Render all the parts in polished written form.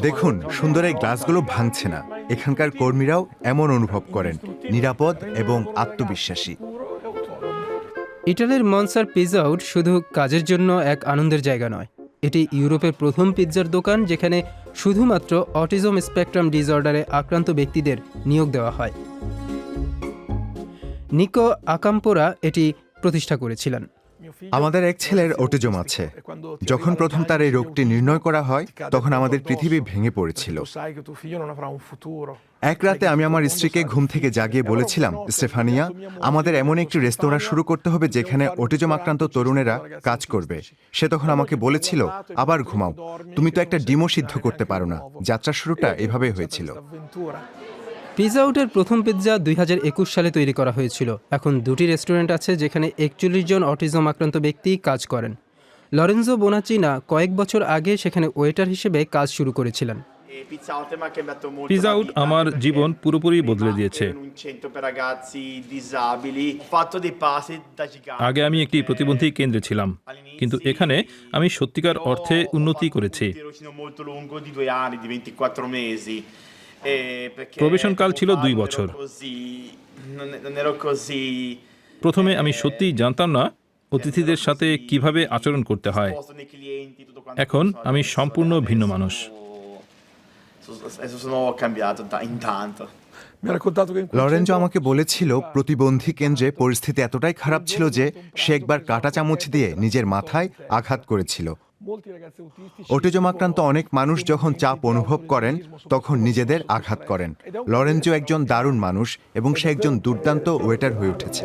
দেখুন, সুন্দর এই গ্লাসগুলো ভাঙছে না। এখানকার কর্মীরাও এমন অনুভব করেন, নিরাপদ এবং আত্মবিশ্বাসী। ইটালির মনসার পিৎজা আউট শুধু কাজের জন্য এক আনন্দের জায়গা নয়, এটি ইউরোপের প্রথম পিৎজার দোকান যেখানে শুধুমাত্র অটিজম স্পেকট্রাম ডিসঅর্ডারে আক্রান্ত ব্যক্তিদের নিয়োগ দেওয়া হয়। নিকো আকাম্পোরা এটি প্রতিষ্ঠা করেছিলেন। আমাদের এক ছেলের অটিজম আছে। যখন প্রথম তার এই রোগটি নির্ণয় করা হয়, তখন আমাদের পৃথিবী ভেঙে পড়েছিল। এক রাতে আমি আমার স্ত্রীকে ঘুম থেকে জাগিয়ে বলেছিলাম, স্টেফানিয়া, আমাদের এমন একটি রেস্তোরাঁ শুরু করতে হবে যেখানে অটিজম আক্রান্ত তরুণেরা কাজ করবে। সে তখন আমাকে বলেছিল, আবার ঘুমাও, তুমি তো একটা ডিমও সিদ্ধ করতে পারো না। যাত্রা শুরুটা এভাবেই হয়েছিল। পিৎজা আউটের প্রথম পিৎজা 2021 সালে তৈরি করা হয়েছিল। এখন দুটি রেস্টুরেন্ট আছে যেখানে 41 জন অটিজম আক্রান্ত ব্যক্তি কাজ করেন। লরেনজো বোনাচিনা কয়েক বছর আগে সেখানে ওয়েটার হিসেবে কাজ শুরু করেছিলেন। পিৎজা আউট আমার জীবন পুরোপুরি বদলে দিয়েছে। আগে আমি একটি প্রতিবন্ধী কেন্দ্রে ছিলাম, কিন্তু এখানে আমি সত্যিকার অর্থে উন্নতি করেছি। প্রবেশনকাল ছিল 2 বছর। প্রথমে আমি সত্যিই জানতাম না অতিথিদের সাথে কিভাবে আচরণ করতে হয়। এখন আমি সম্পূর্ণ ভিন্ন মানুষ। লরেঞ্জো আমাকে বলেছিল, প্রতিবন্ধী কেন্দ্রে পরিস্থিতি এতটাই খারাপ ছিল যে সে একবার কাঁটা চামচ দিয়ে নিজের মাথায় আঘাত করেছিল। অটিজম আক্রান্ত অনেক মানুষ যখন চাপ অনুভব করেন, তখন নিজেদের আঘাত করেন। লরেঞ্জো একজন দারুণ মানুষ এবং সে একজন দুর্দান্ত ওয়েটার হয়ে উঠেছে।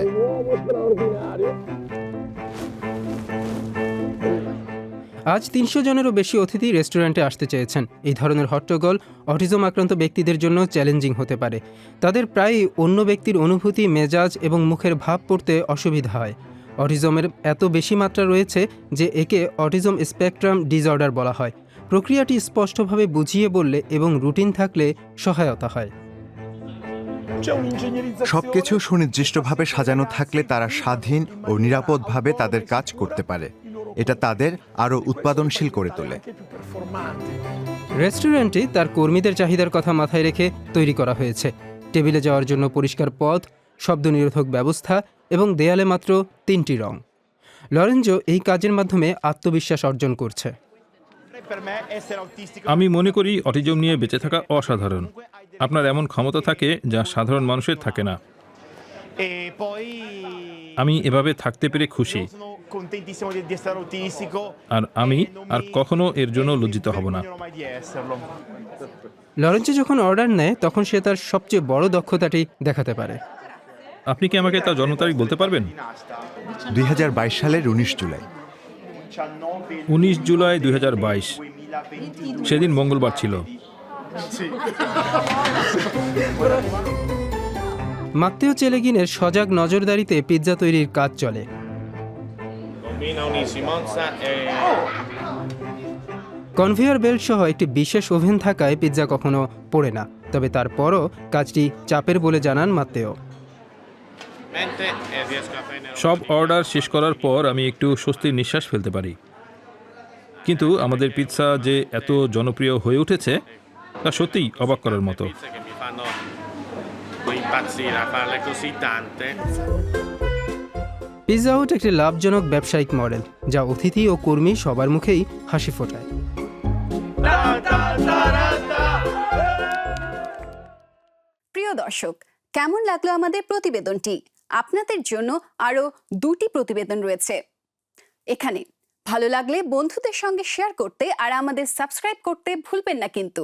আজ 300 জনেরও বেশি অতিথি রেস্টুরেন্টে আসতে চেয়েছেন। এই ধরনের হট্টগোল অটিজম আক্রান্ত ব্যক্তিদের জন্য চ্যালেঞ্জিং হতে পারে। তাদের প্রায়ই অন্য ব্যক্তির অনুভূতি, মেজাজ এবং মুখের ভাব পড়তে অসুবিধা হয়। অটিজমের এত বেশি মাত্রা রয়েছে যে একে অটিজম স্পেকট্রাম ডিসঅর্ডার বলা হয়। প্রক্রিয়াটি স্পষ্টভাবে বুঝিয়ে বললে এবং রুটিন থাকলে সহায়তা হয়। সবকিছু সুনির্দিষ্টভাবে সাজানো থাকলে তারা স্বাধীন ও নিরাপদভাবে তাদের কাজ করতে পারে। এটা তাদের আরও উৎপাদনশীল করে তোলে। রেস্টুরেন্টটি তার কর্মীদের চাহিদার কথা মাথায় রেখে তৈরি করা হয়েছে। টেবিলে যাওয়ার জন্য পরিষ্কার পথ, শব্দ নিরোধক ব্যবস্থা এবং দেয়ালে মাত্র 3টি রং। লরেঞ্জো এই কাজের মাধ্যমে আত্মবিশ্বাস অর্জন করছে। আমি মনে করি অটিজম নিয়ে বেঁচে থাকা অসাধারণ। আপনার এমন ক্ষমতা থাকে যা সাধারণ মানুষের থাকে না। আমি এভাবে থাকতে পেরে খুশি, আর আমি আর কখনো এর জন্য লজ্জিত হব না। লরেঞ্জো যখন অর্ডার নেয় তখন সে তার সবচেয়ে বড় দক্ষতাটি দেখাতে পারে। আপনি কি আমাকে তার জন্ম তারিখ বলতে পারবেন? 2022 সালের 19 জুলাই। 19 জুলাই 2022। সেদিন মঙ্গলবার ছিল। মাত্তেও চেলেগিনের সজাগ নজরদারিতে পিৎজা তৈরির কাজ চলে। কনভেয়ার বেল্ট সহ একটি বিশেষ ওভেন থাকায় পিৎজা কখনো পড়ে না, তবে তারপরও কাজটি চাপের বলে জানান মাত্তেও। সব অর্ডার শেষ করার পর আমি একটু স্বস্তির নিঃশ্বাস ফেলতে পারি। কিন্তু আমাদের পিৎজা যে এত জনপ্রিয় হয়ে উঠেছে তা সত্যিই অবাক করার মতো। পিৎজা আউট একটি লাভজনক ব্যবসায়িক মডেল যা অতিথি ও কর্মী সবার মুখেই হাসি ফোটায়। প্রিয় দর্শক, কেমন লাগলো আমাদের প্রতিবেদনটি? আপনাদের জন্য আরো 2টি প্রতিবেদন রয়েছে এখানে। ভালো লাগলে বন্ধুদের সঙ্গে শেয়ার করতে আর আমাদের সাবস্ক্রাইব করতে ভুলবেন না কিন্তু।